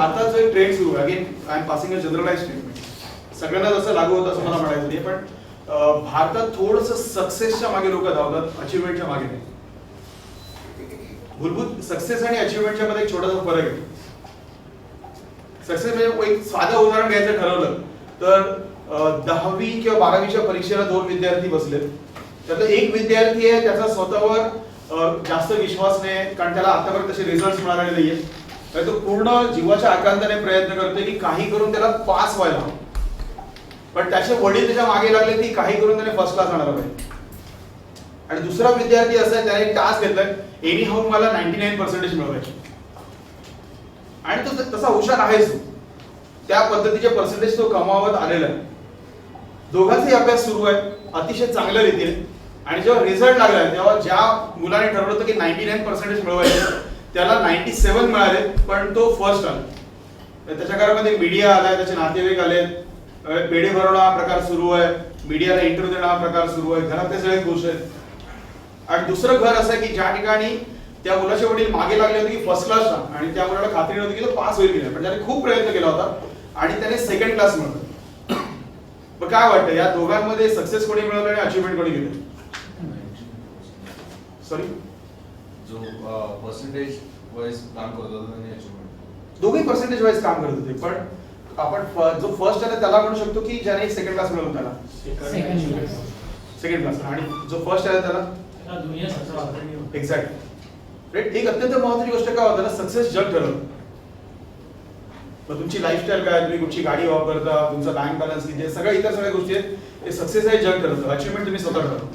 आता जो एक ट्रेंड सुरू आहे, again I am passing a generalize statement, सगळ्यांना जसं लागू होतं असं मला म्हणायचं नाही, पण भारतात थोडंसं सक्सेसच्या मागे लोक धावतात, अचिव्हमेंटच्या मागे नाही. मूलभूत सक्सेस आणि अचिव्हमेंटच्या मध्ये एक छोटासा फरक आहे. सक्सेस म्हणजे एक साधं उदाहरण घ्यायचं ठरवलं तर 10वी किंवा 12वीच्या परीक्षेला 2 विद्यार्थी बसले, त्यातला एक विद्यार्थी आहे त्याचा स्वतःवर जास्त विश्वास नाही, कारण त्याला आतापर्यंत तसे रिझल्ट मिळालेले नाहीये. तो पूर्ण जीवाच्या आकांताने प्रयत्न करतोय की काही करून त्याला पास व्हायला, पण त्याचे वडील त्याच्या मागे लागले की काही करून त्याने फर्स्ट क्लास आणायला पाहिजे. आणि दुसरा विद्यार्थी असा आहे, त्याने एक टास्क घेतलाय, एनी हाऊ मला 99% मिळवायचे, आणि तो तसा हुशार आहेच, त्या पद्धतीचे पर्सेंटेज तो कमावत आलेला आहे. दोघांचाही अभ्यास सुरू आहे अतिशय चांगल्या रीतीने, आणि जेव्हा रिझल्ट लागला तेव्हा ज्या मुलाने ठरवलं होतं की 99% मिळवायचे त्याला 97 मिळाले, पण तो फर्स्ट आला. त्याच्या घरामध्ये मीडिया आलाय, त्याचे नातेवाईक आले, पेढे भरवणं हा प्रकार सुरू आहे, मीडियाला इंटरव्ह्यू देणं हा प्रकार सुरू आहे, घरातले सगळे खुश आहेत. आणि दुसरं घर असं आहे की ज्या ठिकाणी त्या मुलाचे वडील मागे लागले होते की फर्स्ट क्लास, आणि त्या मुलाला खात्री नव्हती की तो पास होईल की नाही, पण त्याने खूप प्रयत्न केला होता आणि त्याने सेकंड क्लास मिळवला. पण काय वाटतं या दोघांमध्ये सक्सेस कोणी मिळवलं आणि अचिव्हमेंट कोणी घेतलं? सॉरी, जो पर्सेंटेज वाइज काम करत होता आणि अचिव्हमेंट दोघे पर्सेंटेज वाईज काम करत होते, पण आपण जो फर्स्ट आहे त्याला म्हणू शकतो की ज्याने सेकंड क्लास मिळवला त्याला सेकंड क्लास, आणि जो फर्स्ट आहे त्याला एक्झॅक्टली राईट. एक अत्यंत महत्त्वाची गोष्ट काय होतं ना, सक्सेस जग ठरवतं. तुमची लाईफस्टाईल काय, तुम्ही कुठची गाडी वापरता, तुमचा बँक बॅलन्स किती, सगळ्या इतर सगळ्या गोष्टी आहेत, हे सक्सेस आहे जग ठरवतं, अचिव्हमेंट तुम्ही स्वतः ठरवता.